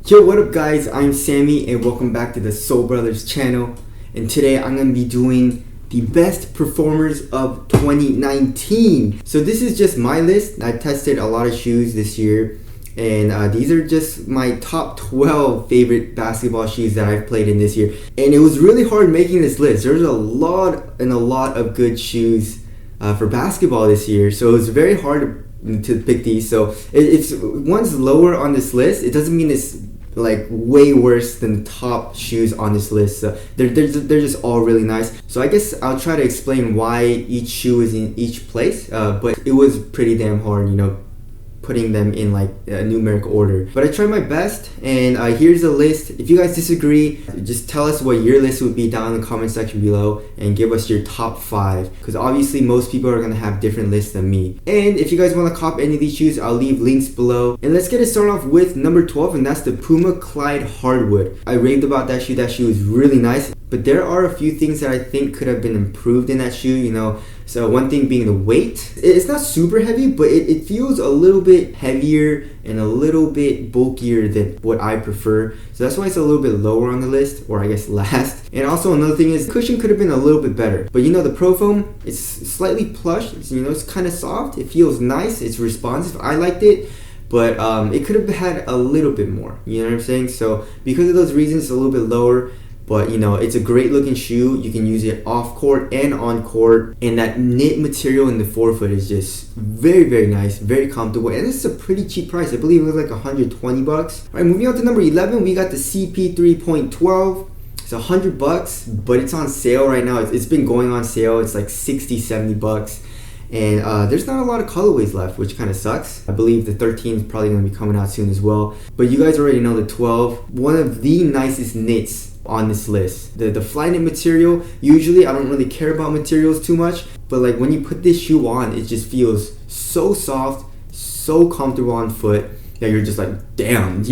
Yo, what up guys, I'm Sammy and welcome back to the Soul Brothers channel. And today I'm going to be doing the best performers of 2019. So this is just my list. I've tested a lot of shoes this year, and these are just my top 12 favorite basketball shoes that I've played in this year. And it was really hard making this list. There's a lot of good shoes for basketball this year, so it was very hard to pick these. So if one's lower on this list, it doesn't mean it's like way worse than the top shoes on this list. So they're just all really nice. So I guess I'll try to explain why each shoe is in each place, but it was pretty damn hard, putting them in like a numeric order. But I tried my best, and here's the list. If you guys disagree, just tell us what your list would be down in the comment section below and give us your top 5, because obviously most people are gonna have different lists than me. And if you guys want to cop any of these shoes, I'll leave links below. And let's get it started off with number 12, and that's the Puma Clyde Hardwood. I raved about that shoe. That shoe is really nice, but there are a few things that I think could have been improved in that shoe, So one thing being the weight. It's not super heavy, but it feels a little bit heavier and a little bit bulkier than what I prefer. So that's why it's a little bit lower on the list, or I guess last. And also another thing is the cushion could have been a little bit better. But the Pro Foam, it's slightly plush. It's kind of soft. It feels nice. It's responsive. I liked it. But it could have had a little bit more. You know what I'm saying? So because of those reasons, it's a little bit lower. But it's a great looking shoe. You can use it off court and on court, and that knit material in the forefoot is just very, very nice, very comfortable, and it's a pretty cheap price. I believe it was like 120 bucks. All right, moving on to number 11, we got the CP3.12. It's $100, but it's on sale right now. It's been going on sale. It's like 60-70 bucks. And there's not a lot of colorways left, which kind of sucks. I believe the 13 is probably going to be coming out soon as well. But you guys already know the 12. One of the nicest knits on this list. The fly knit material, usually I don't really care about materials too much, but like when you put this shoe on, it just feels so soft, so comfortable on foot that you're just like, damn,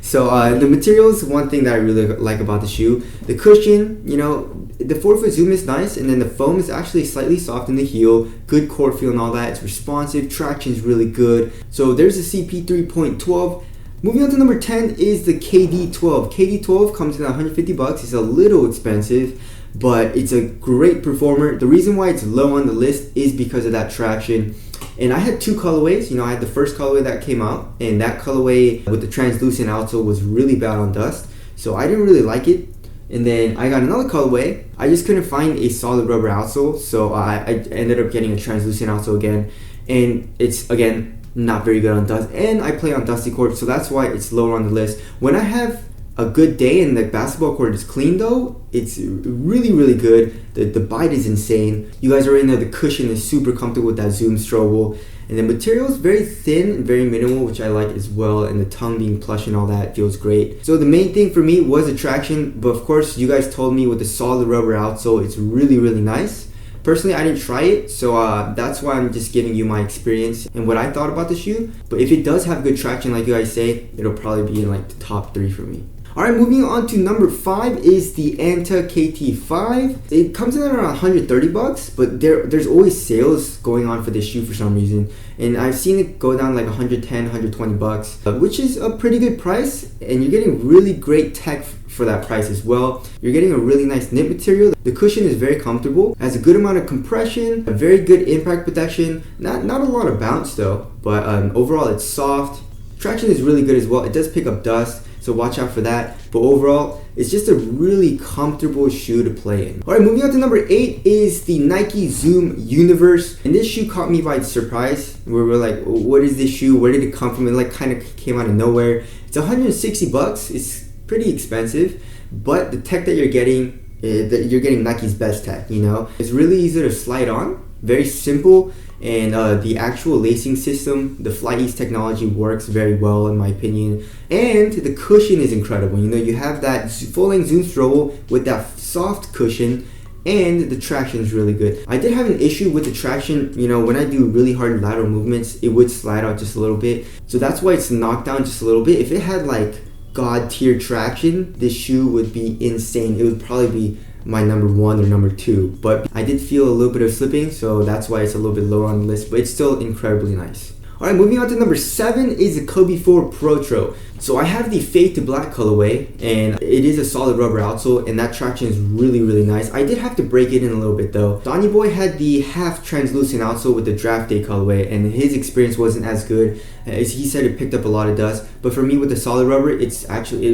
So the material is one thing that I really like about the shoe. The cushion, the forefoot zoom is nice, and then the foam is actually slightly soft in the heel, good court feel and all that. It's responsive, traction is really good. So there's the CP3.12. Moving on to number 10 is the KD12. KD12 comes in at 150 bucks. It's a little expensive, but it's a great performer. The reason why it's low on the list is because of that traction. And I had two colorways. I had the first colorway that came out, and that colorway with the translucent outsole was really bad on dust, so I didn't really like it. And then I got another colorway. I just couldn't find a solid rubber outsole, so I ended up getting a translucent outsole again, and it's again not very good on dust, and I play on dusty court, so that's why it's lower on the list. When I have a good day and the basketball court is clean though, it's really, really good. The bite is insane. You guys already know the cushion is super comfortable with that zoom strobel, and the material is very thin and very minimal, which I like as well, and the tongue being plush and all that feels great. So the main thing for me was the traction, but of course you guys told me with the solid rubber outsole, it's really, really nice. Personally, I didn't try it, so that's why I'm just giving you my experience and what I thought about the shoe. But if it does have good traction, like you guys say, it'll probably be in like the top 3 for me. Alright, moving on to number 5 is the Anta KT5. It comes in at around 130 bucks, but there's always sales going on for this shoe for some reason. And I've seen it go down like 110, 120 bucks, which is a pretty good price, and you're getting really great tech for that price as well. You're getting a really nice knit material. The cushion is very comfortable, has a good amount of compression, a very good impact protection, not a lot of bounce though, but overall it's soft. Traction is really good as well. It does pick up dust, so watch out for that. But overall, it's just a really comfortable shoe to play in. Alright, moving on to number 8 is the Nike Zoom Universe. And this shoe caught me by surprise, where we're like, what is this shoe? Where did it come from? It like kind of came out of nowhere. It's 160 bucks. It's pretty expensive, but the tech that you're getting Nike's best tech. It's really easy to slide on, very simple, and the actual lacing system, the Fly Ease technology, works very well in my opinion. And the cushion is incredible. You have that full-length zoom strobel with that soft cushion, and the traction is really good. I did have an issue with the traction. When I do really hard lateral movements, it would slide out just a little bit, so that's why it's knocked down just a little bit. If it had like god tier traction, this shoe would be insane. It would probably be my number 1 or number 2, but I did feel a little bit of slipping, so that's why it's a little bit lower on the list, but it's still incredibly nice. Alright, moving on to number 7 is the Form Pro TRO. So I have the fade to black colorway, and it is a solid rubber outsole, and that traction is really, really nice. I did have to break it in a little bit though. Donny Boy had the half translucent outsole with the draft day colorway, and his experience wasn't as good. As he said, it picked up a lot of dust, but for me with the solid rubber, it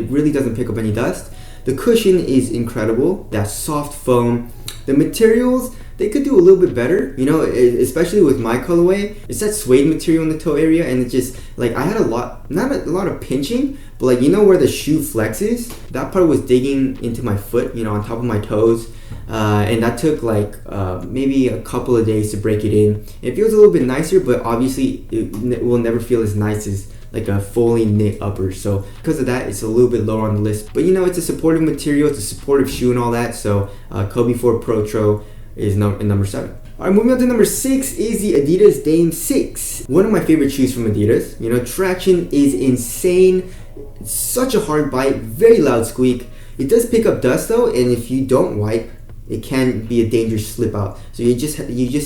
really doesn't pick up any dust. The cushion is incredible, that soft foam. The materials, they could do a little bit better, you know, especially with my colorway. It's that suede material in the toe area, and it just, like, I had not a lot of pinching, but like, you know where the shoe flexes? That part was digging into my foot, you know, on top of my toes. And that took like maybe a couple of days to break it in. It feels a little bit nicer, but obviously it will never feel as nice as like a fully knit upper. So because of that, it's a little bit lower on the list. But you know, it's a supportive material, it's a supportive shoe and all that. So Form Pro TRO is number 7. Alright, moving on to number 6 is the Adidas Dame 6. One of my favorite shoes from Adidas. You know, traction is insane. It's such a hard bite, very loud squeak. It does pick up dust though, and if you don't wipe, it can be a dangerous slip out. So you just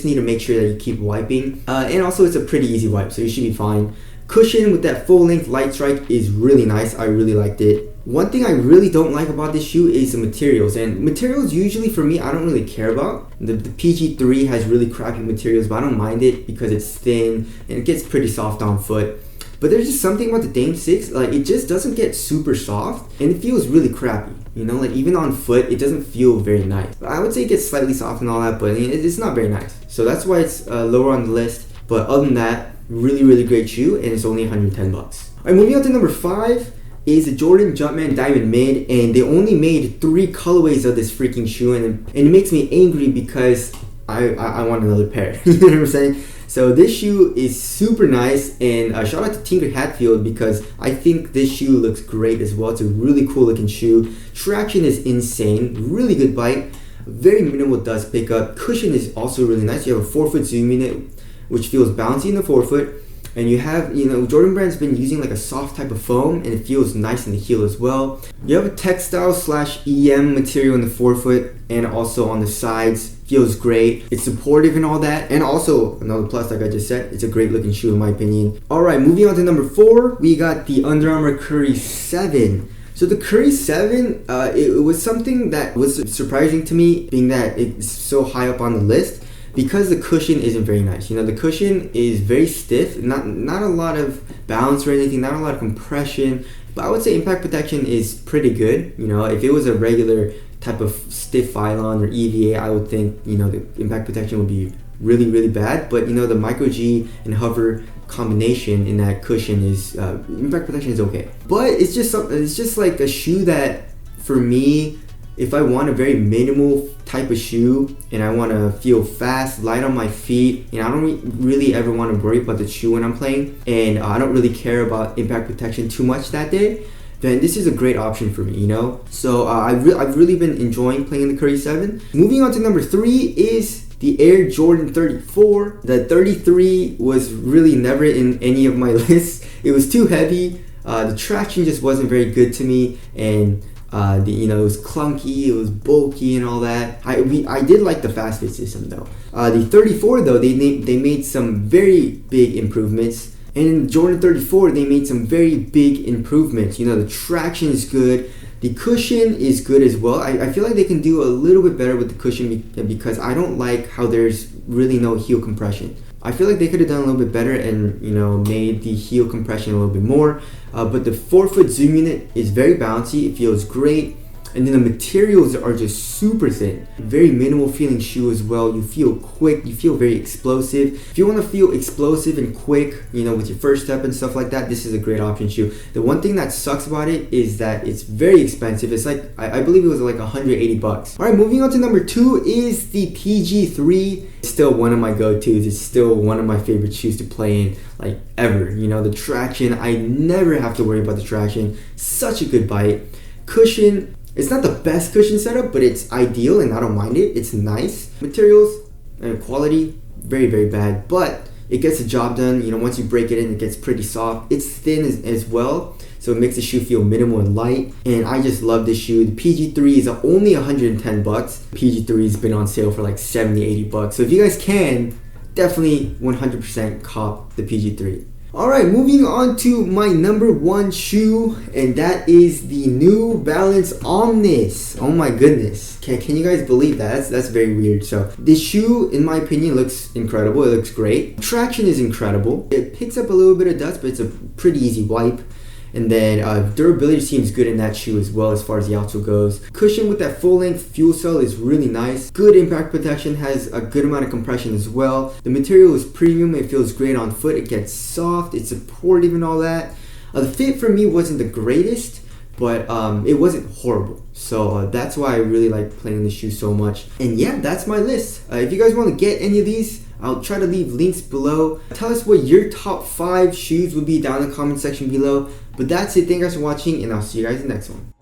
need to make sure that you keep wiping. And also it's a pretty easy wipe, so you should be fine. Cushion with that full length light strike is really nice. I really liked it. One thing I really don't like about this shoe is the materials, and materials usually for me I don't really care about. The PG3 has really crappy materials, but I don't mind it because it's thin and it gets pretty soft on foot. But there's just something about the Dame 6, like it just doesn't get super soft and it feels really crappy. You know, like even on foot it doesn't feel very nice. I would say it gets slightly soft and all that, but it's not very nice. So that's why it's lower on the list. But other than that, really great shoe, and it's only 110 bucks. Alright, moving on to number 5 is the Jordan Jumpman Diamond Mid, and they only made 3 colorways of this freaking shoe, and it makes me angry because I want another pair. You know what I'm saying? So this shoe is super nice, and shout out to Tinker Hatfield because I think this shoe looks great as well. It's a really cool looking shoe. Traction is insane, really good bite, very minimal dust pickup. Cushion is also really nice. You have a 4-foot zoom unit, which feels bouncy in the forefoot. And you have, you know, Jordan Brand's been using like a soft type of foam, and it feels nice in the heel as well. You have a textile / EM material in the forefoot and also on the sides. Feels great. It's supportive and all that. And also, another plus, like I just said, it's a great looking shoe in my opinion. Alright, moving on to number 4, we got the Under Armour Curry 7. So the Curry 7, it was something that was surprising to me, being that it's so high up on the list. Because the cushion isn't very nice. You know, the cushion is very stiff, not a lot of bounce or anything, not a lot of compression, but I would say impact protection is pretty good. You know, if it was a regular type of stiff Phylon or EVA, I would think, you know, the impact protection would be really bad. But you know, the Micro G and Hover combination in that cushion is impact protection is okay. But it's just like a shoe that for me, if I want a very minimal type of shoe and I want to feel fast, light on my feet, and I don't really ever want to worry about the shoe when I'm playing, and I don't really care about impact protection too much that day, then this is a great option for me, you know? So I've really been enjoying playing the Curry 7. Moving on to number 3 is the Air Jordan 34. The 33 was really never in any of my lists. It was too heavy. The traction just wasn't very good to me, and you know, it was clunky, it was bulky and all that. I did like the fast fit system though. The 34 though, they made some very big improvements. And in Jordan 34, they made some very big improvements. You know, the traction is good. The cushion is good as well. I feel like they can do a little bit better with the cushion because I don't like how there's really no heel compression. I feel like they could have done a little bit better and, you know, made the heel compression a little bit more. But the 4-foot zoom unit is very bouncy. It feels great. And then the materials are just super thin. Very minimal feeling shoe as well. You feel quick. You feel very explosive. If you want to feel explosive and quick, you know, with your first step and stuff like that, this is a great option shoe. The one thing that sucks about it is that it's very expensive. It's like, I believe it was like 180 bucks. All right, moving on to number 2 is the PG3. It's still one of my go-tos. It's still one of my favorite shoes to play in, like ever. You know, the traction, I never have to worry about the traction. Such a good bite. Cushion, it's not the best cushion setup, but it's ideal and I don't mind it. It's nice. Materials and quality, very bad, but it gets the job done. You know, once you break it in, it gets pretty soft. It's thin as well, so it makes the shoe feel minimal and light. And I just love this shoe. The PG3 is only 110 bucks. PG3 has been on sale for like 70, 80 bucks. So if you guys can, definitely 100% cop the PG3. Alright, moving on to my number one shoe, and that is the New Balance Omnis. Oh my goodness. Can you guys believe that? That's very weird. So this shoe, in my opinion, looks incredible. It looks great. Traction is incredible. It picks up a little bit of dust, but it's a pretty easy wipe. And then durability seems good in that shoe as well as far as the outsole goes. Cushion with that full length fuel cell is really nice. Good impact protection, has a good amount of compression as well. The material is premium, it feels great on foot, it gets soft, it's supportive and all that. The fit for me wasn't the greatest, but it wasn't horrible. So that's why I really like playing the shoe so much. And yeah, that's my list. If you guys want to get any of these, I'll try to leave links below. Tell us what your top 5 shoes would be down in the comment section below. But that's it. Thank you guys for watching, and I'll see you guys in the next one.